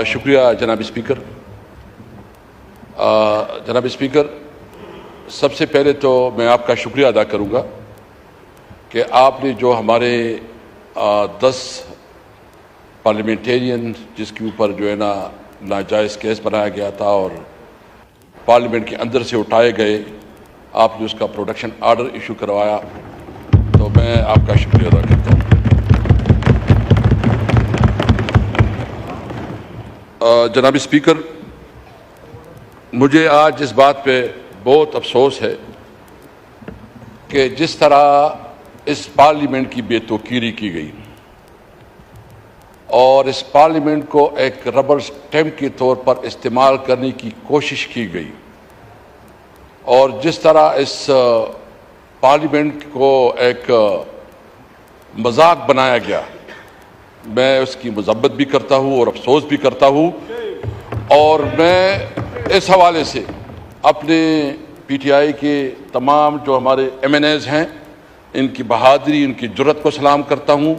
شکریہ جناب اسپیکر. جناب اسپیکر، سب سے پہلے تو میں آپ کا شکریہ ادا کروں گا کہ آپ نے جو ہمارے 10 پارلیمنٹیرین جس کے اوپر جو ہے نا ناجائز کیس بنایا گیا تھا اور پارلیمنٹ کے اندر سے اٹھائے گئے، آپ نے اس کا پروٹیکشن آرڈر ایشو کروایا، تو میں آپ کا شکریہ ادا کرتا ہوں. جناب اسپیکر، مجھے آج اس بات پہ بہت افسوس ہے کہ جس طرح اس پارلیمنٹ کی بے توقیری کی گئی اور اس پارلیمنٹ کو ایک ربر اسٹیمپ کے طور پر استعمال کرنے کی کوشش کی گئی اور جس طرح اس پارلیمنٹ کو ایک مذاق بنایا گیا، میں اس کی مذمت بھی کرتا ہوں اور افسوس بھی کرتا ہوں. اور میں اس حوالے سے اپنے پی ٹی آئی کے تمام جو ہمارے ایم این ایز ہیں، ان کی بہادری، ان کی جرأت کو سلام کرتا ہوں.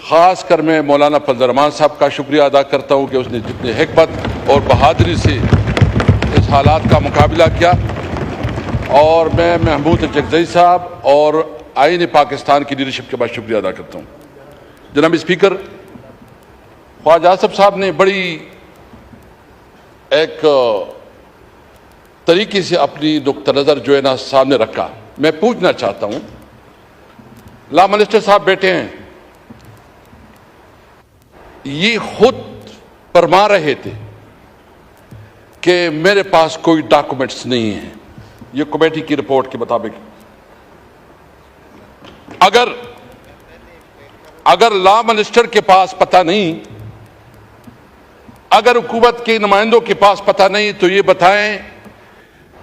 خاص کر میں مولانا فضل الرحمان صاحب کا شکریہ ادا کرتا ہوں کہ اس نے جتنے حکمت اور بہادری سے اس حالات کا مقابلہ کیا. اور میں محمود چکزئی صاحب اور آئین پاکستان کی لیڈرشپ کے بعد شکریہ ادا کرتا ہوں. جناب اسپیکر، خواجہ آصف صاحب نے بڑی ایک طریقے سے اپنی نقطہ نظر جو ہے نا سامنے رکھا. میں پوچھنا چاہتا ہوں، لا منسٹر صاحب بیٹھے ہیں، یہ خود فرما رہے تھے کہ میرے پاس کوئی ڈاکومنٹس نہیں ہیں. یہ کمیٹی کی رپورٹ کے مطابق اگر لا منسٹر کے پاس پتہ نہیں، اگر حکومت کے نمائندوں کے پاس پتہ نہیں، تو یہ بتائیں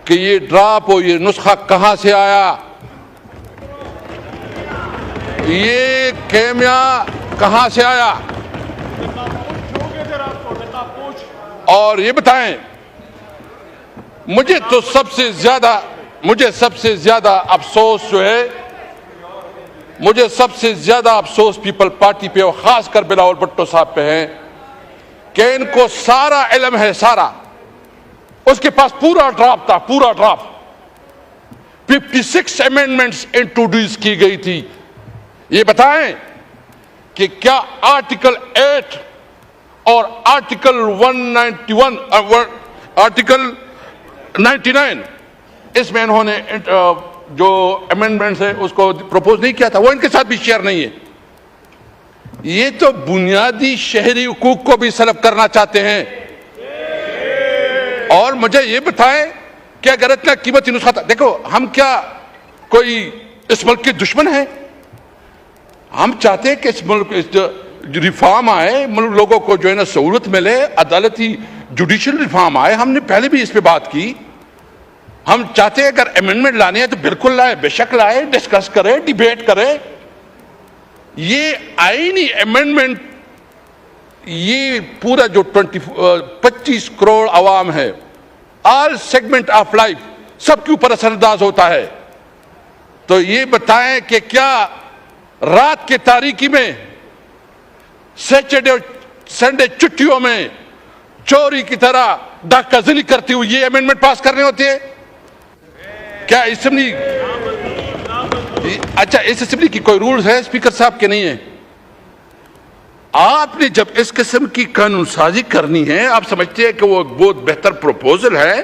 کہ یہ ڈراپ اور یہ نسخہ کہاں سے آیا، یہ کیمیا کہاں سے آیا. اور یہ بتائیں، مجھے سب سے زیادہ افسوس جو ہے، مجھے سب سے زیادہ افسوس پیپل پارٹی پہ اور خاص کر بلاول بھٹو صاحب پہ ہے کہ ان کو سارا علم ہے، سارا. اس کے پاس پورا ڈرافٹ تھا، پورا ڈرافٹ. 56 امینڈمنٹس انٹروڈیوس کی گئی تھی. یہ بتائیں کہ کیا آرٹیکل 8 اور آرٹیکل 191 آرٹیکل 99 اس میں انہوں نے جو امینڈمنٹس ہے اس کو پروپوز نہیں کیا تھا، وہ ان کے ساتھ بھی شیئر نہیں ہے. یہ تو بنیادی شہری حقوق کو بھی سلب کرنا چاہتے ہیں. اور مجھے یہ بتائیں کہ اگر اتنا قیمتی نسخہ تھا، دیکھو ہم کیا کوئی اس ملک کے دشمن ہیں؟ ہم چاہتے ہیں کہ اس ملک ریفارم آئے، ملک لوگوں کو جو ہے نا سہولت ملے، عدالتی جوڈیشل ریفارم آئے. ہم نے پہلے بھی اس پہ بات کی. ہم چاہتے ہیں اگر امینڈمنٹ لانے ہیں تو بالکل لائے، بے شک لائے، ڈسکس کرے، ڈیبیٹ کرے. یہ آئینی امینڈمنٹ، یہ پورا جو 25 کروڑ عوام ہے، آل سیگمنٹ آف لائف، سب کے اوپر اثر انداز ہوتا ہے. تو یہ بتائیں کہ کیا رات کے تاریکی میں، سیٹرڈے اور سنڈے چھٹیوں میں چوری کی طرح ڈاکہ زنی کرتے ہوئے یہ امینڈمنٹ پاس کرنے ہوتے ہیں؟ کیا اسمبلی، اچھا اس اسمبلی کی کوئی رولز ہے اسپیکر صاحب کے نہیں ہے؟ آپ نے جب اس قسم کی قانون سازی کرنی ہے، آپ سمجھتے ہیں کہ وہ بہت بہتر پروپوزل ہے،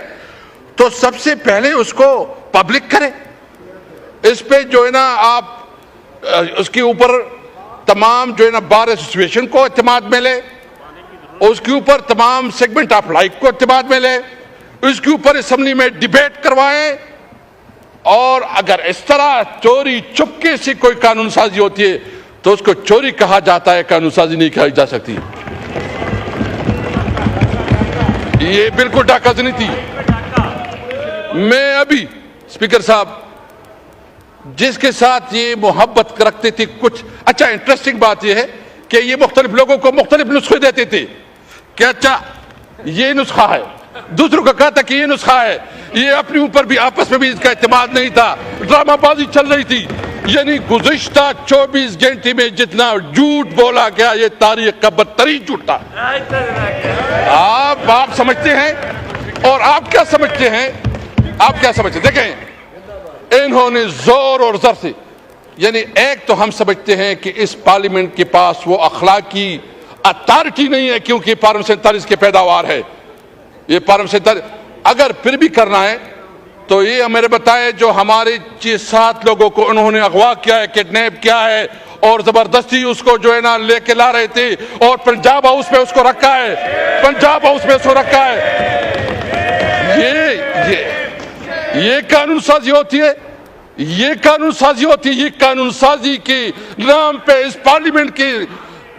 تو سب سے پہلے اس کو پبلک کرے. اس پہ جو ہے نا آپ اس کے اوپر تمام جو ہے نا بار ایسوسیشن کو اعتماد ملے، اس کے اوپر تمام سیگمنٹ آف لائف کو اعتماد ملے، اس کے اوپر اسمبلی میں ڈیبیٹ کروائیں. اور اگر اس طرح چوری چپکے سے کوئی قانون سازی ہوتی ہے تو اس کو چوری کہا جاتا ہے، قانون سازی نہیں کہی جا سکتی. یہ بالکل ڈاکہ زنی تھی. میں ابھی اسپیکر صاحب جس کے ساتھ یہ محبت رکھتے تھے، کچھ اچھا انٹرسٹنگ بات یہ ہے کہ یہ مختلف لوگوں کو مختلف نسخے دیتے تھے کہ اچھا یہ نسخہ ہے، دوسروں کا کہا تھا کہ یہ نسخہ ہے. یہ اپنے اوپر بھی آپس میں بھی اس کا اعتماد نہیں تھا، ڈرامہ بازی چل رہی تھی. یعنی گزشتہ 24 گھنٹے میں جتنا جھوٹ بولا گیا یہ تاریخ کا بدترین جھوٹ تھا. آپ سمجھتے ہیں اور آپ کیا سمجھتے ہیں؟ آپ کیا سمجھتے ہیں؟ دیکھیں انہوں نے زور اور زر سے، یعنی ایک تو ہم سمجھتے ہیں کہ اس پارلیمنٹ کے پاس وہ اخلاقی اتھارٹی نہیں ہے کیونکہ پارلیمنٹ 47 کی پیداوار ہے. یہ پارلیمنٹ 47 اگر پھر بھی کرنا ہے تو یہ ہمیں بتائیں جو ہمارے 6-7 لوگوں کو انہوں نے اغوا کیا ہے، کڈنیپ کیا ہے اور زبردستی اس کو جو ہے نا لے کے لا رہے تھے اور پنجاب ہاؤس میں اس کو رکھا ہے، پنجاب ہاؤس میں اس کو رکھا ہے. یہ قانون سازی ہوتی ہے، یہ قانون سازی ہوتی ہے. یہ قانون سازی کے نام پہ اس پارلیمنٹ کے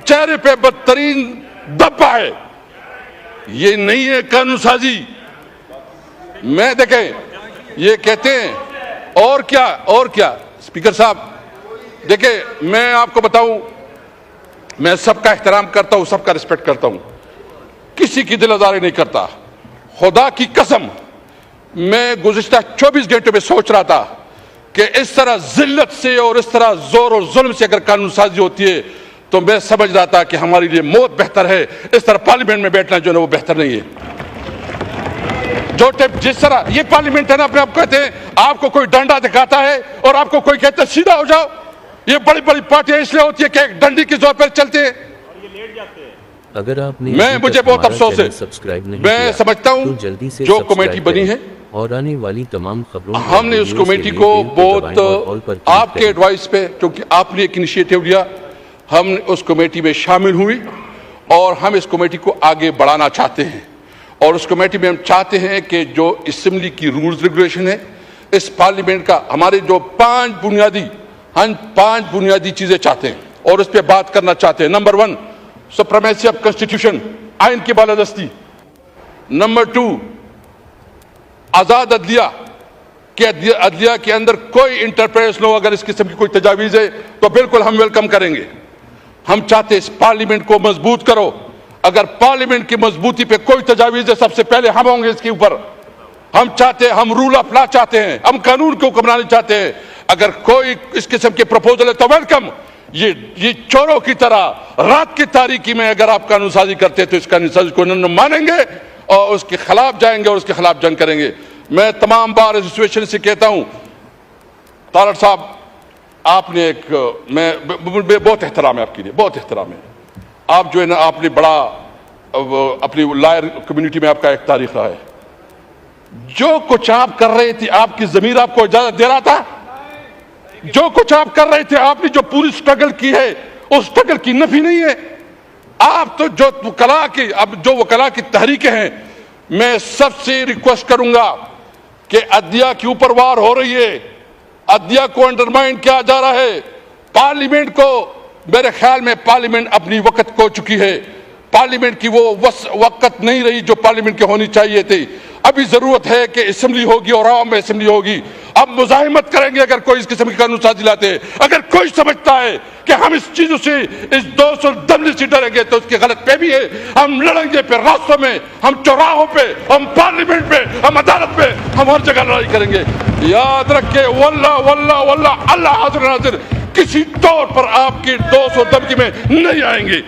چہرے پہ بدترین دبا ہے. یہ نہیں ہے قانون سازی. میں دیکھیں یہ کہتے ہیں اور کیا اسپیکر صاحب دیکھیں میں آپ کو بتاؤں، میں سب کا احترام کرتا ہوں، سب کا رسپیکٹ کرتا ہوں، کسی کی دل آزاری نہیں کرتا. خدا کی قسم میں گزشتہ 24 گھنٹوں میں سوچ رہا تھا کہ اس طرح ذلت سے اور اس طرح زور اور ظلم سے اگر قانون سازی ہوتی ہے تو میں سمجھ رہا تھا کہ ہمارے لیے موت بہتر ہے. اس طرح پارلیمنٹ میں بیٹھنا جو ہے وہ بہتر نہیں ہے. جس طرح یہ پارلیمنٹ ہے نا، اپنے آپ کہتے ہیں آپ کو کوئی ڈنڈا دکھاتا ہے اور آپ کو کوئی کہتا ہے سیدھا ہو جاؤ. یہ بڑی بڑی پارٹیاں اس لیے ہوتی ہے کہ ایک ڈنڈی کی زور پر چلتے ہیں. اگر آپ نے مجھے بہت افسوس ہے، میں سمجھتا ہوں جو کمیٹی بنی ہے اور آنے والی تمام خبروں ہم نے اس کمیٹی کو بہت آپ کے ایڈوائس پہ، کیونکہ آپ نے ایک انیشیٹو لیا، ہم نے اس کمیٹی میں شامل ہوئی اور ہم اس کمیٹی کو آگے بڑھانا چاہتے ہیں. اور اس کمیٹی میں ہم چاہتے ہیں کہ جو اسمبلی کی رولز ریگولیشن ہے، اس پارلیمنٹ کا ہمارے جو 5 بنیادی چیزیں چاہتے ہیں اور اس پہ بات کرنا چاہتے ہیں. نمبر 1 سپریمیسی آف کنسٹیٹیوشن، آئین کی بالادستی. نمبر 2 آزاد عدلیہ، کہ عدلیہ کے اندر کوئی انٹرفیئرنس نہ ہو. اگر اس قسم کی کوئی تجاویز ہے تو بالکل ہم ویلکم کریں گے. ہم چاہتے ہیں اس پارلیمنٹ کو مضبوط کرو. اگر پارلیمنٹ کی مضبوطی پہ کوئی تجاویز ہے سب سے پہلے ہم ہوں گے اس کے اوپر. ہم چاہتے ہیں، ہم رول آف لا چاہتے ہیں، ہم قانون کو حکمرانی چاہتے ہیں. اگر کوئی اس قسم کے پروپوزل ہے تو ویلکم. یہ چوروں کی طرح رات کی تاریکی میں اگر آپ قانون سازی کرتے ہیں تو اس قانون سازی کو نہ مانیں گے اور اس کے خلاف جائیں گے اور اس کے خلاف جنگ کریں گے. میں تمام بار ایسوسیشن سے کہتا ہوں طارق صاحب، آپ نے میں بہت احترام ہے آپ کے لیے، بہت احترام ہے. آپ جو ہے نا آپ نے بڑا اپنی لائر کمیونٹی میں آپ کا ایک تاریخ رہا ہے. جو کچھ آپ کر رہے تھے آپ کی ضمیر آپ کو اجازت دے رہا تھا؟ جو کچھ آپ کر رہے تھے، آپ نے جو پوری سٹرگل کی ہے اس سٹرگل کی نفی نہیں ہے. آپ تو جو وکلاء کی تحریکیں ہیں، میں سب سے ریکویسٹ کروں گا کہ عدلیہ کے اوپر وار ہو رہی ہے، عدلیہ کو انڈرمائن کیا جا رہا ہے. پارلیمنٹ کو، میرے خیال میں پارلیمنٹ اپنی وقت کھو چکی ہے. پارلیمنٹ کی وہ وقت نہیں رہی جو پارلیمنٹ کی ہونی چاہیے تھی. ابھی ضرورت ہے کہ اسمبلی ہوگی اور عوام میں اسمبلی ہوگی. اب مزاحمت کریں گے اگر کوئی اس قسم کی قانون سازی لاتے ہیں. اگر کوئی سمجھتا ہے کہ ہم اس چیزوں سے، اس 210 سے ڈریں گے تو اس کی غلط فہمی ہے. ہم لڑیں گے پھر راستوں میں، ہم چوراہوں پہ، ہم پارلیمنٹ پہ، ہم عدالت پہ، ہم ہر جگہ لڑائی کریں گے. یاد رکھے واللہ واللہ واللہ اللہ حاضر ناظر، کسی طور پر آپ کی 200 دمکی میں نہیں آئیں گے.